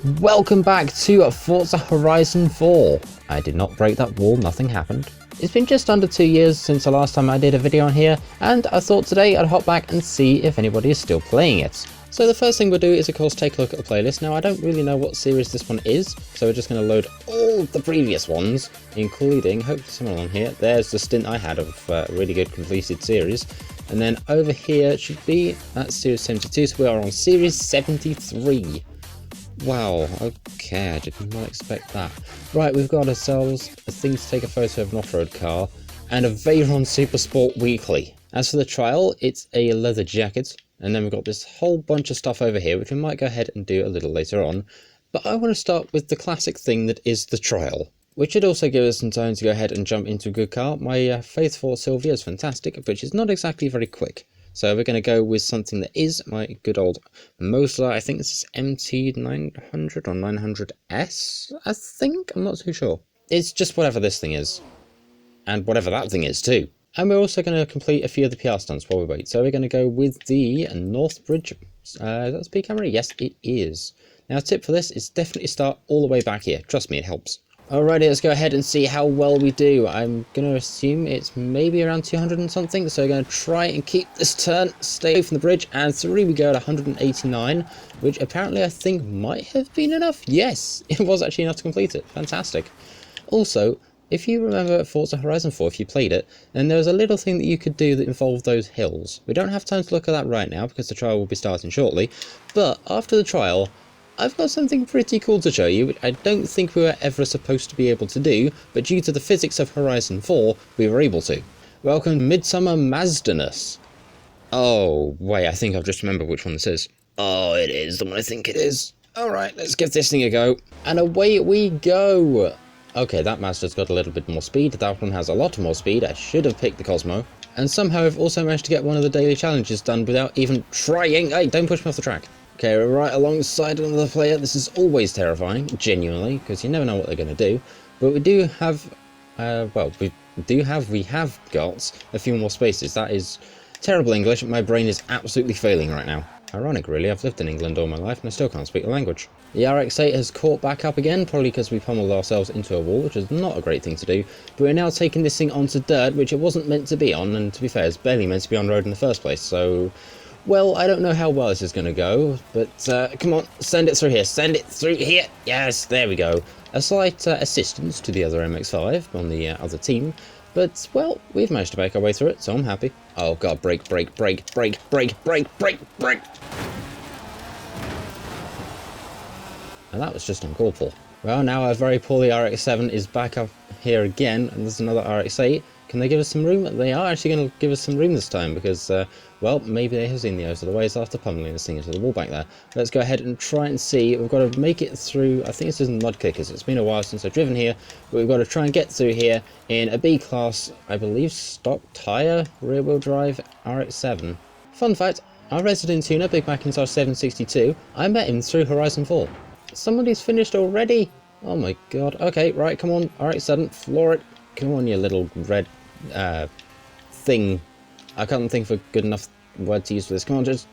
Welcome back to Forza Horizon 4. I did not break that wall, nothing happened. It's been just under 2 years since the last time I did a video on here, and I thought today I'd hop back and see if anybody is still playing it. So the first thing we'll do is of course take a look at the playlist. Now I don't really know what series this one is, so we're just going to load all the previous ones, including, hopefully someone on here, there's the stint I had of a really good completed series. And then over here it should be, that's series 72, so we are on series 73. Wow, okay, I did not expect that. Right, we've got ourselves a thing to take a photo of an off-road car, and a Veyron Supersport Weekly. As for the trial, it's a leather jacket, and then we've got this whole bunch of stuff over here, which we might go ahead and do a little later on. But I want to start with the classic thing that is the trial, which should also give us some time to go ahead and jump into a good car. My faithful Sylvia is fantastic, but she's not exactly very quick. So we're going to go with something that is my good old Mosler. I think this is MT900 or 900S, I think? I'm not too sure. It's just whatever this thing is. And whatever that thing is too. And we're also going to complete a few of the PR stunts while we wait. So we're going to go with the Northbridge. Is that speed camera? Yes, it is. Now, a tip for this is definitely start all the way back here. Trust me, it helps. Alrighty, let's go ahead and see how well we do. I'm going to assume it's maybe around 200 and something, so we're going to try and keep this turn, stay away from the bridge, and through we go at 189, which apparently I think might have been enough. Yes, it was actually enough to complete it. Fantastic. Also, if you remember Forza Horizon 4, if you played it, then there was a little thing that you could do that involved those hills. We don't have time to look at that right now, because the trial will be starting shortly, but after the trial, I've got something pretty cool to show you, which I don't think we were ever supposed to be able to do, but due to the physics of Horizon 4, we were able to. Welcome to Midsummer Mazdaness. Oh, wait, I think I've just remembered which one this is. Oh, it is the one I think it is. Alright, let's give this thing a go. And away we go! Okay, that Mazda's got a little bit more speed, that one has a lot more speed, I should have picked the Cosmo. And somehow I've also managed to get one of the daily challenges done without even trying. Hey, don't push me off the track. Okay, we're right alongside another player. This is always terrifying, genuinely, because you never know what they're going to do. But we do have, we have got a few more spaces. That is terrible English. My brain is absolutely failing right now. Ironic, really. I've lived in England all my life and I still can't speak the language. The RX-8 has caught back up again, probably because we pummeled ourselves into a wall, which is not a great thing to do. But we're now taking this thing onto dirt, which it wasn't meant to be on, and to be fair, it's barely meant to be on road in the first place, so... Well, I don't know how well this is going to go, but come on, send it through here, send it through here. Yes, there we go. A slight assistance to the other MX-5 on the other team, but, well, we've managed to make our way through it, so I'm happy. Oh god, brake, brake, brake, brake, brake, brake, brake, brake! And that was just uncalled for. Well, now our very poorly RX-7 is back up here again, and there's another RX-8. Can they give us some room? They are actually going to give us some room this time because, well, maybe they have seen the O's of the ways after pummeling this thing into the wall back there. Let's go ahead and try and see. We've got to make it through, I think this is mud kickers. It's been a while since I've driven here, but we've got to try and get through here in a B-class, I believe, stock tyre, rear-wheel drive RX-7. Fun fact, our resident tuner, Big Macintosh 762, I met him through Horizon 4. Somebody's finished already? Oh my god. Okay, right, come on, RX-7, floor it. Come on, you little red thing. I can't think of a good enough word to use for this. Come on, just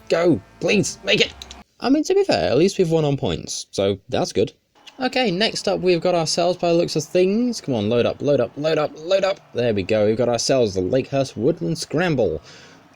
go. Please, make it. I mean, to be fair, at least we've won on points, so that's good. Okay, next up we've got ourselves, by the looks of things. Come on, load up, load up, load up, load up. There we go. We've got ourselves the Lakehurst Woodland Scramble,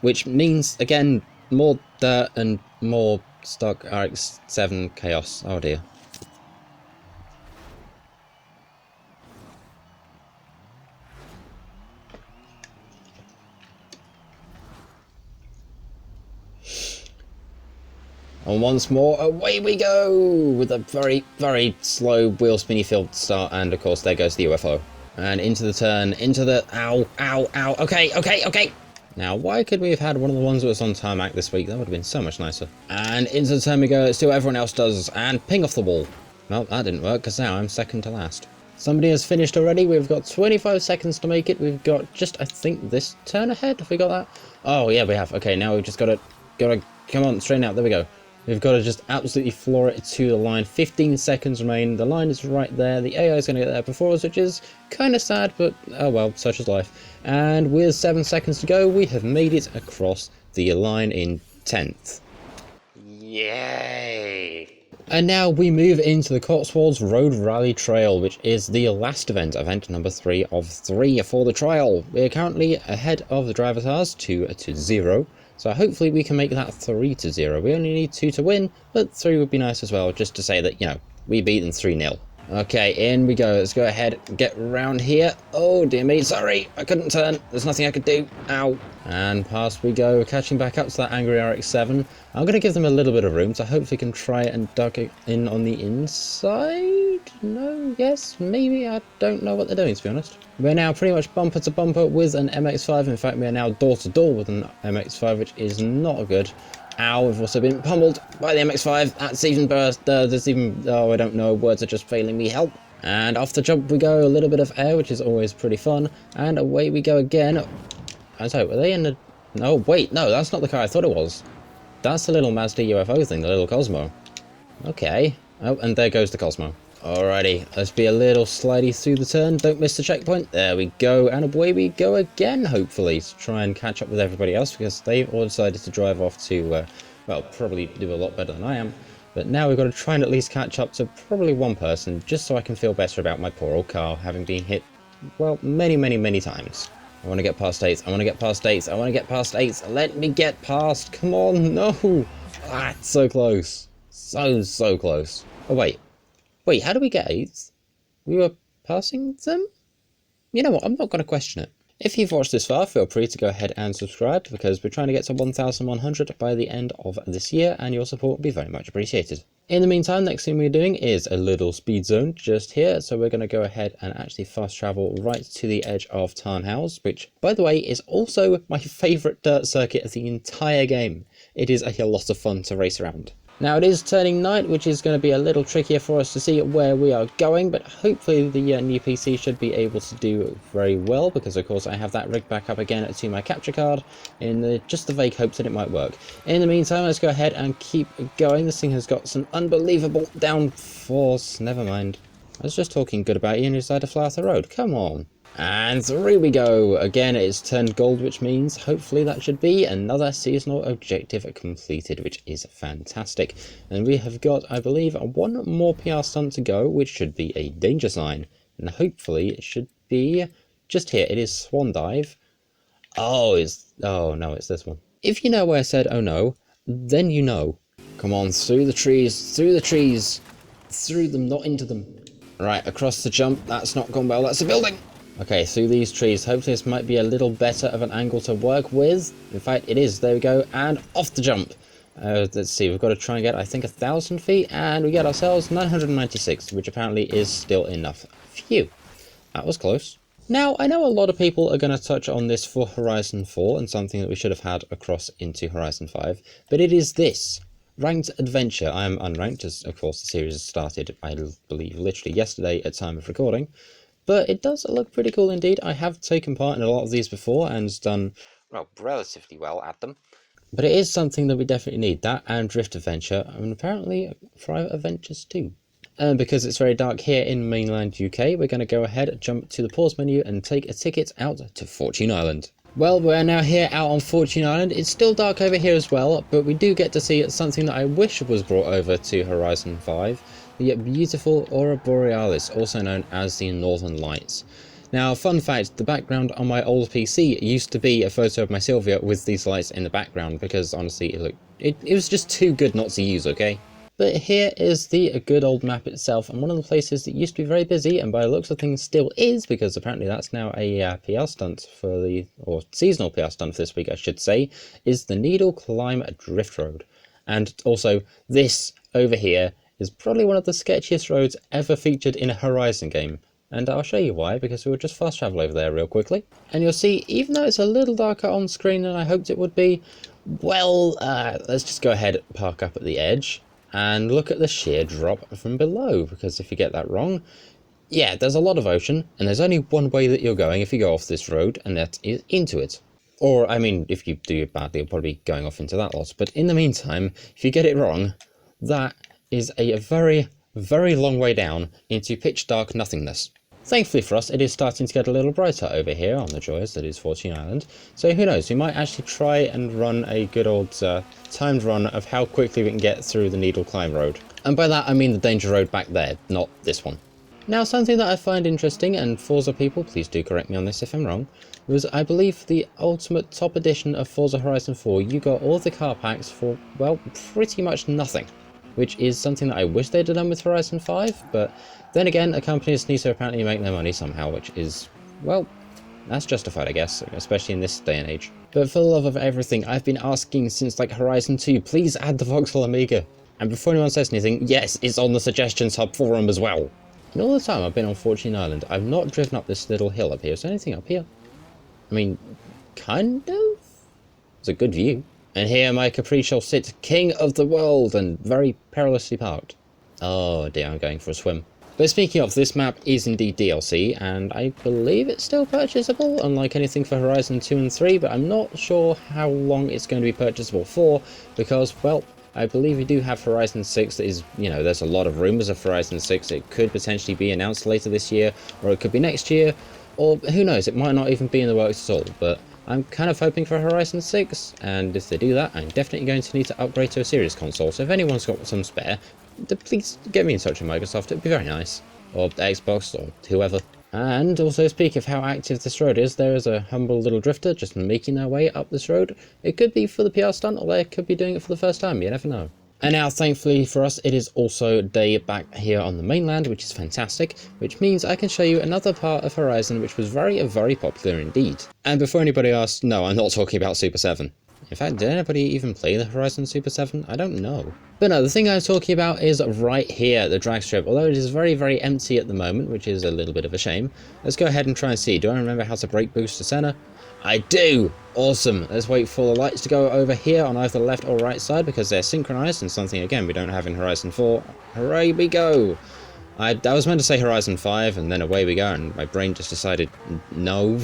which means, again, more dirt and more stock RX-7 chaos. Oh dear. And once more, away we go! With a very, very slow wheel spinny field start, and of course there goes the UFO. And into the turn, into the... Ow, ow, ow, okay, okay, okay! Now, why could we have had one of the ones that was on tarmac this week? That would have been so much nicer. And into the turn we go, let's do what everyone else does, and ping off the wall. Well, that didn't work, because now I'm second to last. Somebody has finished already, we've got 25 seconds to make it, we've got just, I think, this turn ahead, have we got that? Oh, yeah, we have. Okay, now we've just got to, come on, straighten out, there we go. We've got to just absolutely floor it to the line. 15 seconds remain. The line is right there. The AI is going to get there before us, which is kind of sad, but oh well, such is life. And with 7 seconds to go, we have made it across the line in 10th. Yay! And now we move into the Cotswolds Road Rally Trail, which is the last event number 3 of 3 for the trial. We are currently ahead of the driver cars 2-0, so hopefully we can make that 3-0. We only need 2 to win, but 3 would be nice as well, just to say that, you know, we beat them 3-0. Okay, in we go. Let's go ahead and get around here. Oh dear me, sorry, I couldn't turn. There's nothing I could do. Ow. And past we go, catching back up to that angry RX-7. I'm going to give them a little bit of room, so hopefully can try and duck it in on the inside? No? Yes? Maybe? I don't know what they're doing, to be honest. We're now pretty much bumper to bumper with an MX-5. In fact, we are now door to door with an MX-5, which is not good. Ow, we've also been pummeled by the MX-5. That's even worse. There's even... oh, I don't know. Words are just failing me. Help. And off the jump we go. A little bit of air, which is always pretty fun. And away we go again. I'm sorry, were they in the... no, wait. No, that's not the car I thought it was. That's the little Mazda UFO thing, the little Cosmo. Okay. Oh, and there goes the Cosmo. Alrighty, let's be a little slidey through the turn. Don't miss the checkpoint. There we go. And away we go again, hopefully, to try and catch up with everybody else, because they've all decided to drive off to, well, probably do a lot better than I am. But now we've got to try and at least catch up to probably one person, just so I can feel better about my poor old car, having been hit, well, many times. I want to get past 8th. I want to get past 8th. I want to get past 8th. Let me get past. Come on, no. Ah, it's so close. So close. Oh, wait. Wait, how do we get 8th? We were passing them? You know what, I'm not going to question it. If you've watched this far, feel free to go ahead and subscribe, because we're trying to get to 1,100 by the end of this year, and your support would be very much appreciated. In the meantime, next thing we're doing is a little speed zone just here, so we're going to go ahead and actually fast travel right to the edge of Tarnhouse, which, by the way, is also my favourite dirt circuit of the entire game. It is a lot of fun to race around. Now it is turning night, which is going to be a little trickier for us to see where we are going, but hopefully the new PC should be able to do very well, because of course I have that rigged back up again to my capture card in just the vague hopes that it might work. In the meantime, let's go ahead and keep going. This thing has got some unbelievable downforce. Never mind. I was just talking good about you and you decided to fly off the road. Come on. And through we go. Again, it's turned gold, which means hopefully that should be another seasonal objective completed, which is fantastic. And we have got, I believe, one more PR stunt to go, which should be a danger sign. And hopefully it should be just here. It is Swan Dive. Oh, no, it's this one. If you know where I said, oh no, then you know. Come on, through the trees, through the trees. Through them, not into them. Right, across the jump. That's not gone well. That's a building. Okay, through these trees. Hopefully this might be a little better of an angle to work with. In fact, it is. There we go. And off the jump. Let's see. We've got to try and get, I think, 1,000 feet. And we get ourselves 996, which apparently is still enough. Phew. That was close. Now, I know a lot of people are going to touch on this for Horizon 4 and something that we should have had across into Horizon 5. But it is this. Ranked Adventure. I am unranked, as of course the series has started, I believe, literally yesterday at time of recording. But it does look pretty cool indeed. I have taken part in a lot of these before and done, well, relatively well at them. But it is something that we definitely need, that and Drift Adventure, and apparently Private Adventures too. And because it's very dark here in mainland UK, we're going to go ahead, jump to the pause menu and take a ticket out to Fortune Island. Well, we're now here out on Fortune Island. It's still dark over here as well, but we do get to see something that I wish was brought over to Horizon 5. The beautiful Aurora Borealis, also known as the Northern Lights. Now, fun fact, the background on my old PC used to be a photo of my Sylvia with these lights in the background, because honestly, it was just too good not to use, okay? But here is the good old map itself, and one of the places that used to be very busy, and by the looks of things still is, because apparently that's now a PR stunt for or seasonal PR stunt for this week, I should say, is the Needle Climb Drift Road. And also, this over here is probably one of the sketchiest roads ever featured in a Horizon game. And I'll show you why, because we'll just fast travel over there real quickly. And you'll see, even though it's a little darker on screen than I hoped it would be, well, let's just go ahead and park up at the edge and look at the sheer drop from below, because if you get that wrong, yeah, there's a lot of ocean, and there's only one way that you're going if you go off this road, and that is into it. Or, I mean, if you do it badly, you'll probably be going off into that lot. But in the meantime, if you get it wrong, that is a very, very long way down into pitch dark nothingness. Thankfully for us, it is starting to get a little brighter over here on the joys that is Fortune Island, so who knows, we might actually try and run a good old timed run of how quickly we can get through the Needle Climb Road. And by that I mean the danger road back there, not this one. Now, something that I find interesting, and Forza people, please do correct me on this if I'm wrong, was I believe the ultimate top edition of Forza Horizon 4, you got all the car packs for, well, pretty much nothing. Which is something that I wish they'd have done with Horizon 5, but then again, a company needs to apparently make their money somehow, which is, well, that's justified I guess, especially in this day and age. But for the love of everything, I've been asking since like Horizon 2, please add the Vauxhall Amiga. And before anyone says anything, yes, it's on the Suggestions Hub forum as well. And all the time I've been on Fortune Island, I've not driven up this little hill up here. Is there anything up here? I mean, kind of? It's a good view. And here my Capri shall sit, king of the world, and very perilously parked. Oh dear, I'm going for a swim. But speaking of, this map is indeed DLC, and I believe it's still purchasable, unlike anything for Horizon 2 and 3, but I'm not sure how long it's going to be purchasable for, because, well, I believe we do have Horizon 6 that is, you know, there's a lot of rumours of Horizon 6. It could potentially be announced later this year, or it could be next year, or who knows, it might not even be in the works at all, but I'm kind of hoping for Horizon 6, and if they do that, I'm definitely going to need to upgrade to a Series console, so if anyone's got some spare, please get me in touch with Microsoft, it'd be very nice. Or Xbox, or whoever. And also, speaking of how active this road is, there is a humble little drifter just making their way up this road. It could be for the PR stunt, or they could be doing it for the first time, you never know. And now, thankfully for us, it is also day back here on the mainland, which is fantastic, which means I can show you another part of Horizon which was very, very popular indeed. And before anybody asks, no, I'm not talking about Super 7. In fact, did anybody even play the Horizon Super 7? I don't know. But no, the thing I'm talking about is right here, the drag strip. Although it is very, very empty at the moment, which is a little bit of a shame. Let's go ahead and try and see. Do I remember how to brake boost to center? I do! Awesome! Let's wait for the lights to go over here on either the left or right side because they're synchronized, and something again we don't have in Horizon 4. Hooray we go! I was meant to say Horizon 5 and then away we go, and my brain just decided no.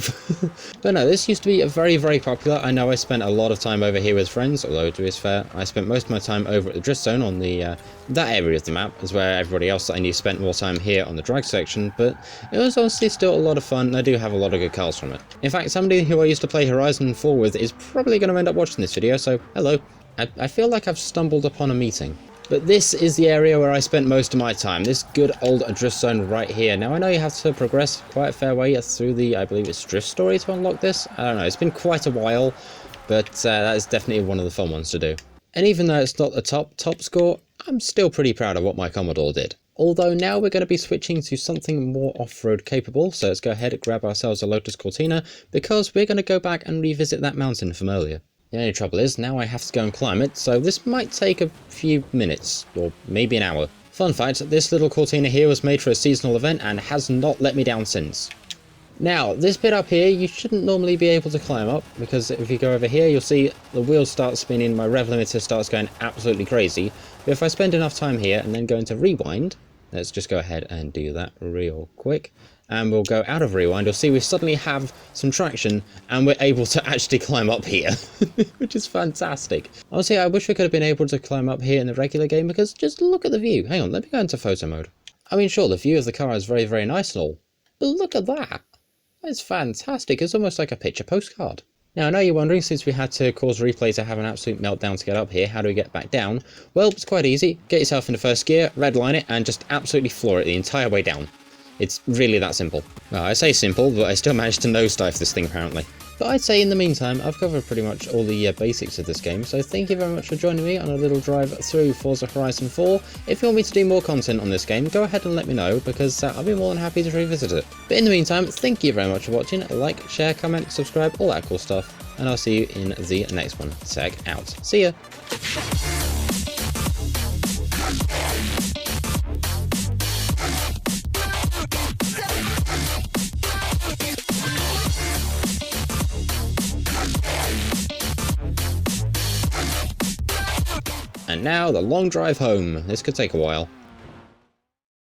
But no, this used to be a very, very popular. I know I spent a lot of time over here with friends, although to be fair, I spent most of my time over at the drift zone on the that area of the map is where everybody else that I knew spent more time here on the drag section, but it was honestly still a lot of fun, and I do have a lot of good cars from it. In fact, somebody who I used to play Horizon 4 with is probably going to end up watching this video, so hello. I feel like I've stumbled upon a meeting. But this is the area where I spent most of my time, this good old drift zone right here. Now I know you have to progress quite a fair way through the, I believe it's drift story to unlock this. I don't know, it's been quite a while, but that is definitely one of the fun ones to do. And even though it's not the top score, I'm still pretty proud of what my Commodore did. Although now we're going to be switching to something more off-road capable, so let's go ahead and grab ourselves a Lotus Cortina, because we're going to go back and revisit that mountain from earlier. The only trouble is, now I have to go and climb it, so this might take a few minutes, or maybe an hour. Fun fact, this little Cortina here was made for a seasonal event and has not let me down since. Now, this bit up here, you shouldn't normally be able to climb up, because if you go over here, you'll see the wheels start spinning, my rev limiter starts going absolutely crazy. But if I spend enough time here and then go into rewind, let's just go ahead and do that real quick. And we'll go out of rewind, you'll see we suddenly have some traction and we're able to actually climb up here, which is fantastic. Honestly, I wish we could have been able to climb up here in the regular game because just look at the view. Hang on, let me go into photo mode. I mean, sure, the view of the car is very, very nice and all, but look at that. It's fantastic. It's almost like a picture postcard. Now, I know you're wondering, since we had to cause replay to have an absolute meltdown to get up here, how do we get back down? Well, it's quite easy. Get yourself into first gear, redline it, and just absolutely floor it the entire way down. It's really that simple. Well, I say simple, but I still managed to nosedive this thing apparently. But I'd say in the meantime, I've covered pretty much all the basics of this game, so thank you very much for joining me on a little drive through Forza Horizon 4. If you want me to do more content on this game, go ahead and let me know, because I'll be more than happy to revisit it. But in the meantime, thank you very much for watching. Like, share, comment, subscribe, all that cool stuff, and I'll see you in the next one. Tag out. See ya! And now the long drive home. This could take a while.